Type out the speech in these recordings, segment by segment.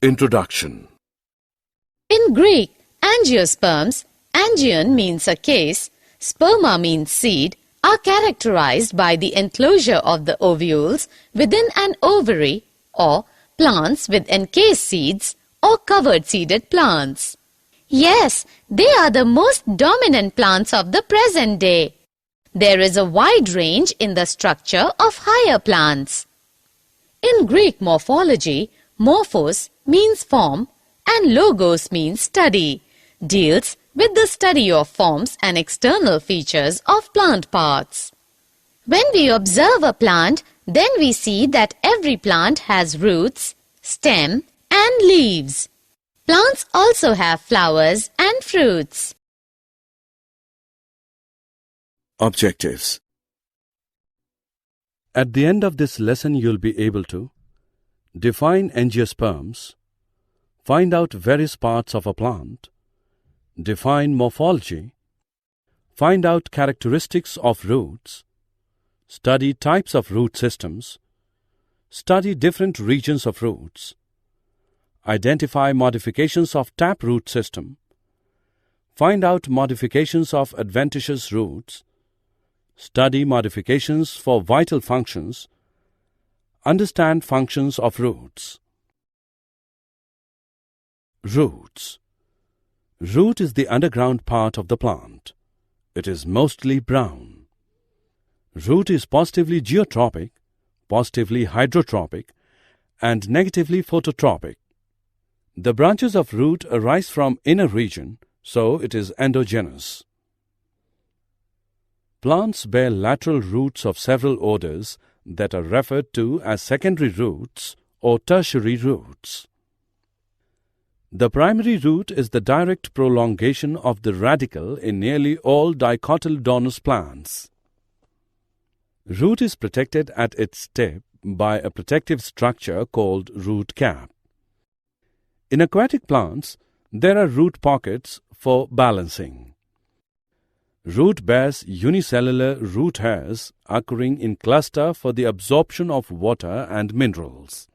Introduction. In Greek, angiosperms, angion means a case, sperma means seed, are characterized by the enclosure of the ovules within an ovary or plants with encased seeds or covered seeded plants. Yes, they are the most dominant plants of the present day. There is a wide range in the structure of higher plants. In Greek morphology, morphos means form and logos means study, deals with the study of forms and external features of plant parts. When we observe a plant, then we see that every plant has roots, stem and leaves. Plants also have flowers and fruits. Objectives. At the end of this lesson, you'll be able to define angiosperms, find out various parts of a plant, define morphology, find out characteristics of roots, study types of root systems, study different regions of roots, identify modifications of taproot system, find out modifications of adventitious roots, study modifications for vital functions, understand functions of roots. Roots. Root is the underground part of the plant. It is mostly brown. Root is positively geotropic, positively hydrotropic, and negatively phototropic. The branches of root arise from inner region, so it is endogenous. Plants bear lateral roots of several orders that are referred to as secondary roots or tertiary roots. The primary root is the direct prolongation of the radicle in nearly all dicotyledonous plants. Root is protected at its tip by a protective structure called root cap. In aquatic plants, there are root pockets for balancing. Root bears unicellular root hairs occurring in cluster for the absorption of water and minerals.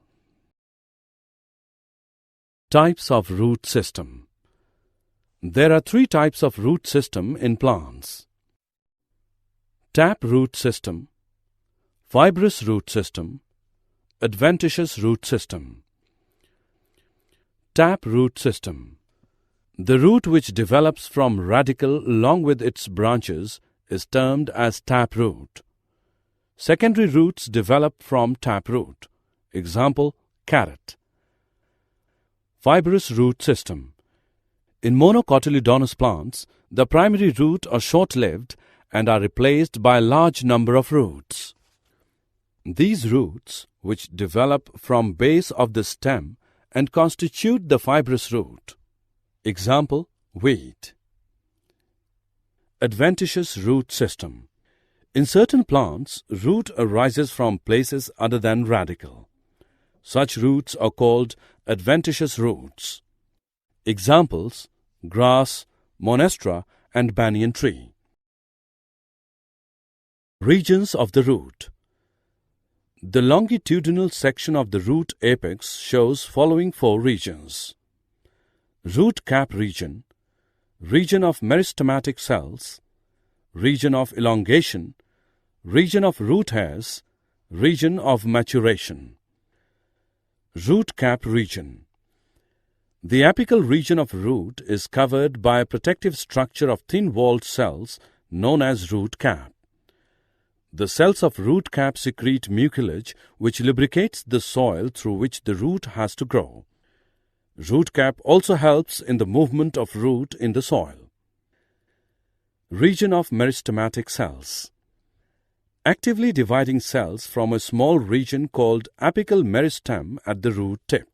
Types of root system. There are three types of root system in plants: tap root system, fibrous root system, adventitious root system. Tap root system. The root which develops from radicle along with its branches is termed as taproot. Secondary roots develop from taproot. Example, carrot. Fibrous root system. In monocotyledonous plants, the primary root are short-lived and are replaced by a large number of roots. These roots, which develop from base of the stem and constitute the fibrous root. Example, wheat. Adventitious root system. In certain plants, root arises from places other than radicle. Such roots are called adventitious roots. Examples, grass, monstera and banyan tree. Regions of the root. The longitudinal section of the root apex shows following four regions: root cap region, region of meristematic cells, region of elongation, region of root hairs, region of maturation. Root cap region. The apical region of root is covered by a protective structure of thin-walled cells known as root cap. The cells of root cap secrete mucilage which lubricates the soil through which the root has to grow. Root cap also helps in the movement of root in the soil. Region of meristematic cells. Actively dividing cells from a small region called apical meristem at the root tip.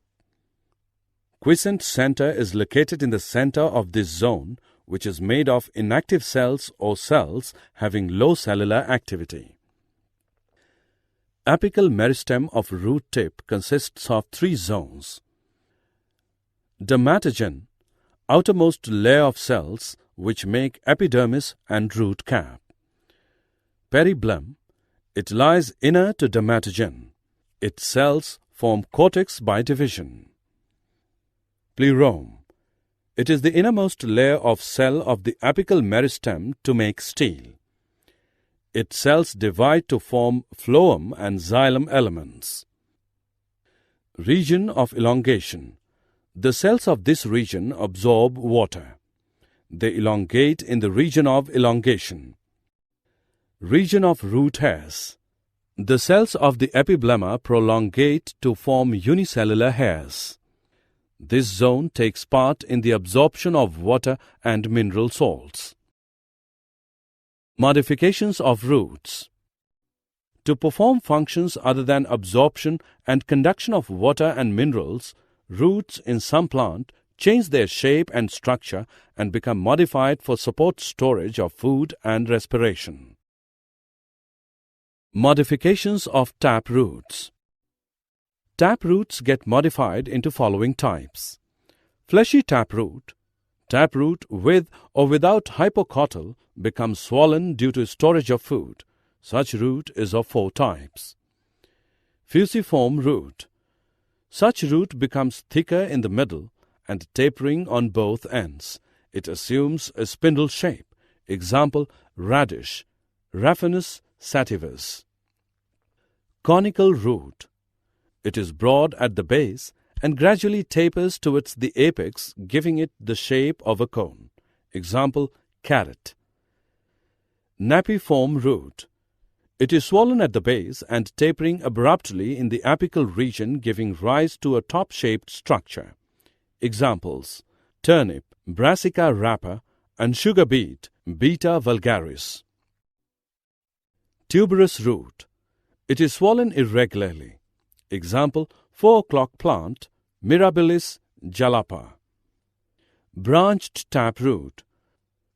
Quiescent center is located in the center of this zone, which is made of inactive cells or cells having low cellular activity. Apical meristem of root tip consists of three zones: dermatogen, outermost layer of cells which make epidermis and root cap. Peribulum, it lies inner to dermatogen. Its cells form cortex by division. Plerome. It is the innermost layer of cell of the apical meristem to make steel. Its cells divide to form phloem and xylem elements. Region of elongation. The cells of this region absorb water. They elongate in the region of elongation. Region of root hairs. The cells of the epiblemma prolongate to form unicellular hairs. This zone takes part in the absorption of water and mineral salts. Modifications of roots. To perform functions other than absorption and conduction of water and minerals, roots in some plant change their shape and structure and become modified for support storage of food and respiration. Modifications of tap roots. Tap roots get modified into following types. Fleshy taproot with or without hypocotyl becomes swollen due to storage of food. Such root is of 4 types. Fusiform root. Such root becomes thicker in the middle and tapering on both ends. It assumes a spindle shape. Example, radish, Raphanus sativus. Conical root. It is broad at the base and gradually tapers towards the apex, giving it the shape of a cone. Example, carrot. Napiform root. It is swollen at the base and tapering abruptly in the apical region, giving rise to a top-shaped structure. Examples, turnip, Brassica rapa, and sugar beet, Beta vulgaris. Tuberous root. It is swollen irregularly. Example, 4 o'clock plant, Mirabilis jalapa. Branched taproot.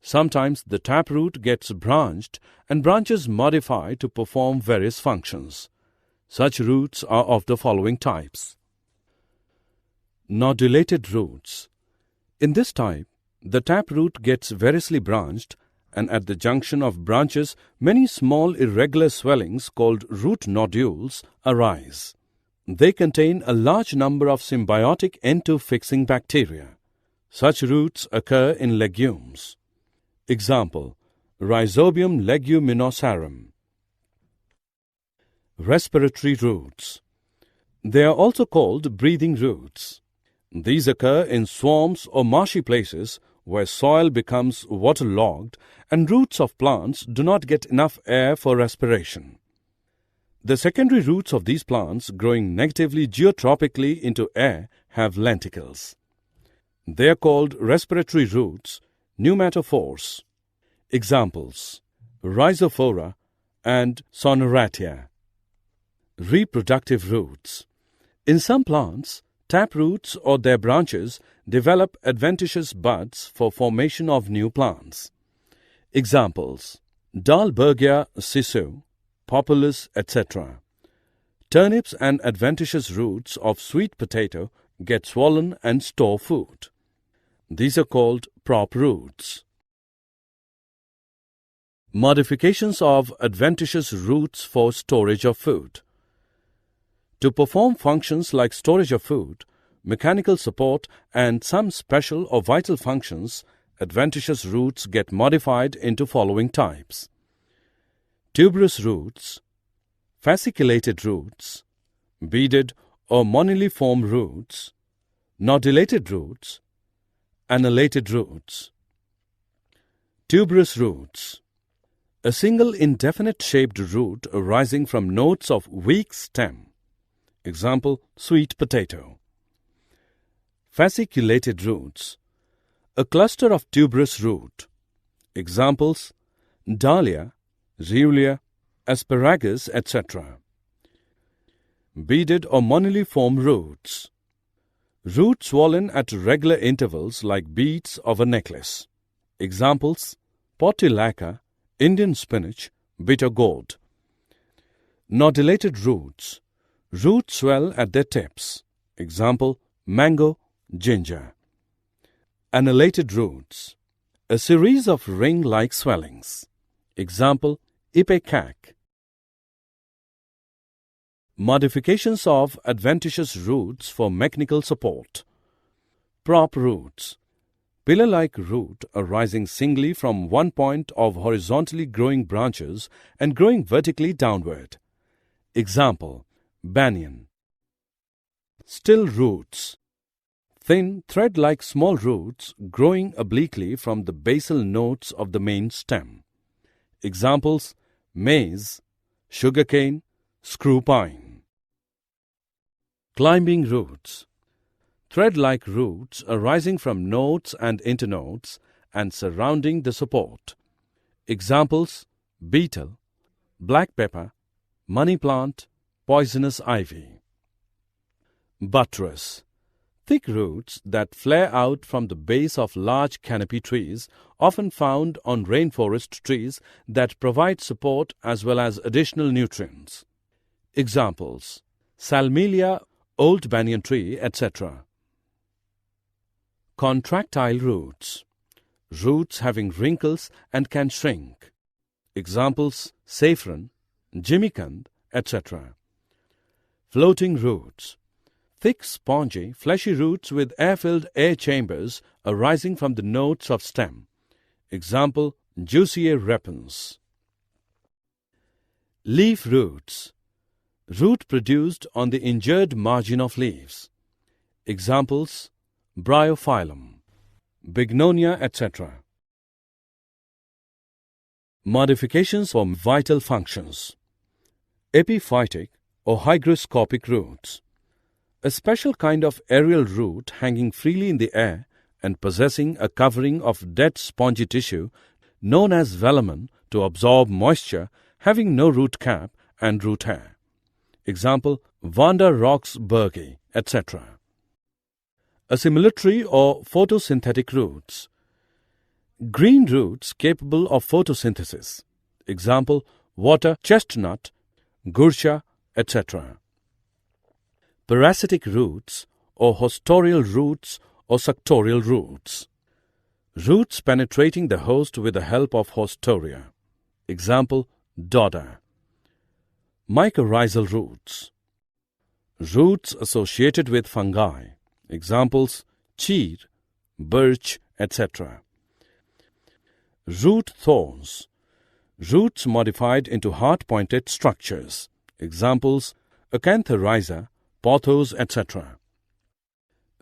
Sometimes the taproot gets branched and branches modify to perform various functions. Such roots are of the following types. Nodulated roots. In this type, the taproot gets variously branched, and at the junction of branches, many small irregular swellings called root nodules arise. They contain a large number of symbiotic N2-fixing bacteria. Such roots occur in legumes. Example, Rhizobium leguminosarum. Respiratory roots. They are also called breathing roots. These occur in swamps or marshy places where soil becomes waterlogged and roots of plants do not get enough air for respiration. The secondary roots of these plants, growing negatively geotropically into air, have lenticles. They are called respiratory roots, pneumatophores. Examples, Rhizophora and Sonoratia. Reproductive roots. In some plants, taproots or their branches develop adventitious buds for formation of new plants. Examples, Dahlbergia sisu, Populus, etc. Turnips and adventitious roots of sweet potato get swollen and store food. These are called prop roots. Modifications of adventitious roots for storage of food. To perform functions like storage of food, mechanical support, and some special or vital functions, adventitious roots get modified into following types. Tuberous roots, fasciculated roots, beaded or moniliform roots, nodulated roots, annellated roots. Tuberous roots. A single indefinite-shaped root arising from nodes of weak stem. Example, sweet potato. Fasciculated roots. A cluster of tuberous root. Examples, dahlia, Ruellia, asparagus, etc. Beaded or moniliform roots. Roots swollen at regular intervals like beads of a necklace. Examples, Portulaca, Indian spinach, bitter gourd. Nodulated roots. Roots swell at their tips. Example, mango, ginger. Annellated roots. A series of ring-like swellings. Example, ipecac. Modifications of adventitious roots for mechanical support. Prop roots. Pillar-like root arising singly from one point of horizontally growing branches and growing vertically downward. Example, banyan. Still roots. Thin, thread-like small roots growing obliquely from the basal nodes of the main stem. Examples, maize, sugarcane, screw pine. Climbing roots. Thread-like roots arising from nodes and internodes and surrounding the support. Examples, beetle, black pepper, money plant, poisonous ivy. Buttress. Thick roots that flare out from the base of large canopy trees, often found on rainforest trees that provide support as well as additional nutrients. Examples, salmelia, old banyan tree, etc. Contractile roots. Roots having wrinkles and can shrink. Examples, saffron, jimmycand, etc. Floating roots. Thick, spongy, fleshy roots with air-filled air chambers arising from the nodes of stem. Example, Jussier repens. Leaf roots. Root produced on the injured margin of leaves. Examples, Bryophyllum, Bignonia, etc. Modifications for vital functions. Epiphytic or hygroscopic roots. A special kind of aerial root hanging freely in the air and possessing a covering of dead spongy tissue known as velamen to absorb moisture, having no root cap and root hair. Example, Vanda Roxburghi, etc. Assimilatory or photosynthetic roots. Green roots capable of photosynthesis. Example, water chestnut, gursha, etc. Parasitic roots or hostorial roots or suctorial roots. Roots penetrating the host with the help of hostoria. Example, dodder. Mycorrhizal roots. Roots associated with fungi. Examples, cheer, birch, etc. Root thorns. Roots modified into heart-pointed structures. Examples, Acanthoryza, pothos, etc.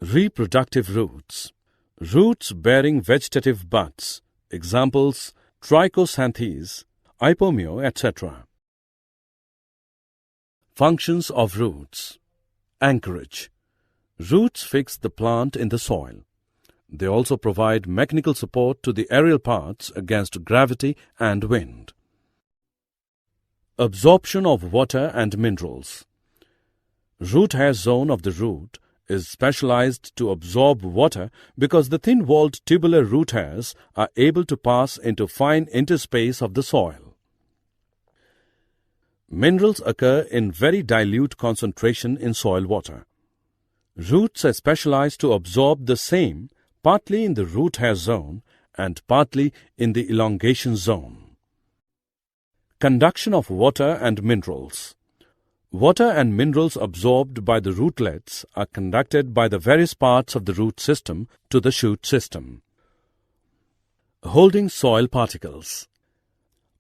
Reproductive roots. Roots bearing vegetative buds. Examples, Trichosanthis, Ipomeo, etc. Functions of roots. Anchorage. Roots fix the plant in the soil. They also provide mechanical support to the aerial parts against gravity and wind. Absorption of water and minerals. Root hair zone of the root is specialized to absorb water because the thin-walled tubular root hairs are able to pass into fine interspace of the soil. Minerals occur in very dilute concentration in soil water. Roots are specialized to absorb the same partly in the root hair zone and partly in the elongation zone. Conduction of water and minerals. Water and minerals absorbed by the rootlets are conducted by the various parts of the root system to the shoot system. Holding soil particles.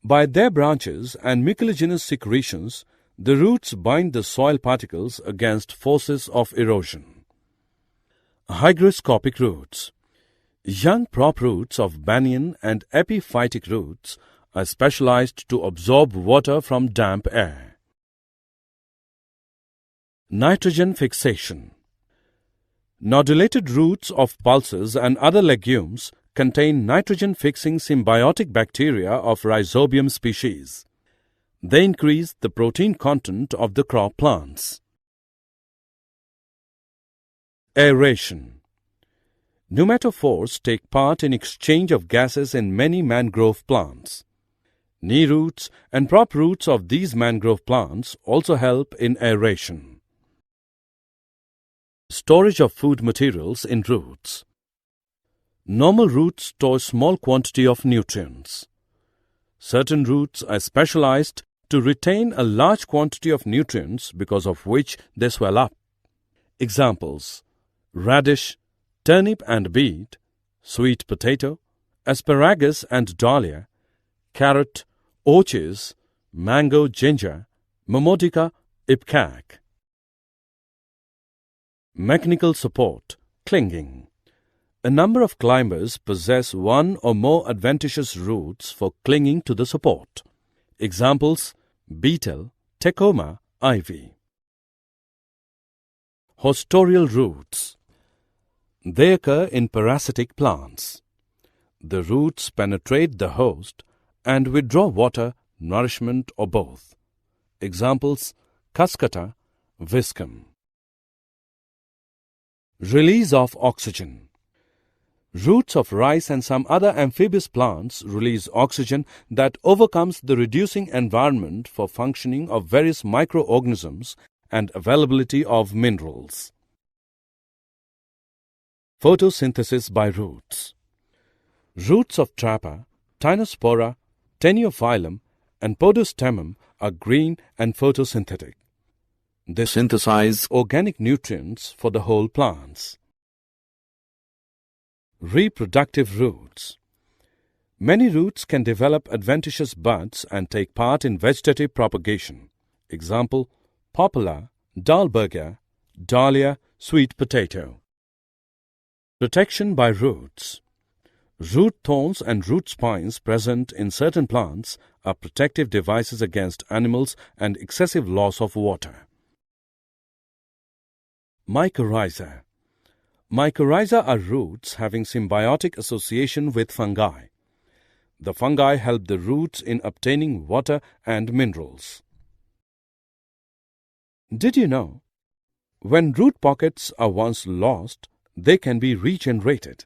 By their branches and mucilaginous secretions, the roots bind the soil particles against forces of erosion. Hygroscopic roots. Young prop roots of banyan and epiphytic roots are specialized to absorb water from damp air. Nitrogen fixation. Nodulated roots of pulses and other legumes contain nitrogen-fixing symbiotic bacteria of Rhizobium species. They increase the protein content of the crop plants. Aeration. Pneumatophores take part in exchange of gases in many mangrove plants. Knee roots and prop roots of these mangrove plants also help in aeration. Storage of food materials in roots. Normal roots store small quantity of nutrients. Certain roots are specialized to retain a large quantity of nutrients because of which they swell up. Examples, radish, turnip and beet, sweet potato, asparagus and dahlia, carrot, orchids, mango ginger, Momodica ipcac. Mechanical support, clinging. A number of climbers possess one or more adventitious roots for clinging to the support. Examples: beetle, tecoma, ivy. Hostorial roots. They occur in parasitic plants. The roots penetrate the host and withdraw water, nourishment, or both. Examples: Cuscuta, viscum. Release of oxygen. Roots of rice and some other amphibious plants release oxygen that overcomes the reducing environment for functioning of various microorganisms and availability of minerals. Photosynthesis by roots. Roots of Trapa, Tinospora, Teniophyllum, and Podostemum are green and photosynthetic. They synthesize organic nutrients for the whole plants. Reproductive roots. Many roots can develop adventitious buds and take part in vegetative propagation. Example: poplar, dalbergia, dahlia, sweet potato. Protection by roots. Root thorns and root spines present in certain plants are protective devices against animals and excessive loss of water. Mycorrhiza. Mycorrhiza are roots having symbiotic association with fungi. The fungi help the roots in obtaining water and minerals. Did you know? When root pockets are once lost, they can be regenerated.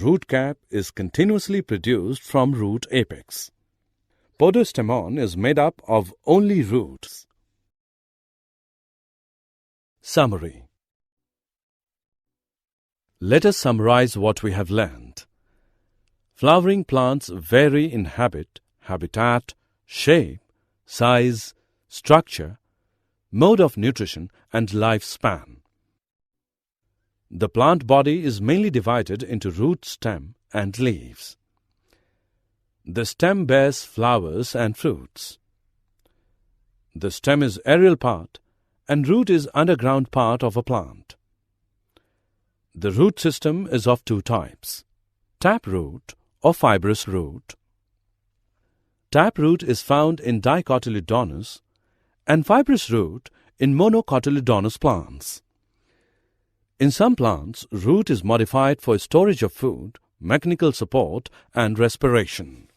Root cap is continuously produced from root apex. Podostemon is made up of only roots. Summary. Let us summarize what we have learned. Flowering plants vary in habit, habitat, shape, size, structure, mode of nutrition, and lifespan. The plant body is mainly divided into root, stem, and leaves. The stem bears flowers and fruits. The stem is aerial part and root is underground part of a plant. The root system is of two types: taproot or fibrous root. Taproot is found in dicotyledonous and fibrous root in monocotyledonous plants. In some plants, root is modified for storage of food, mechanical support, and respiration.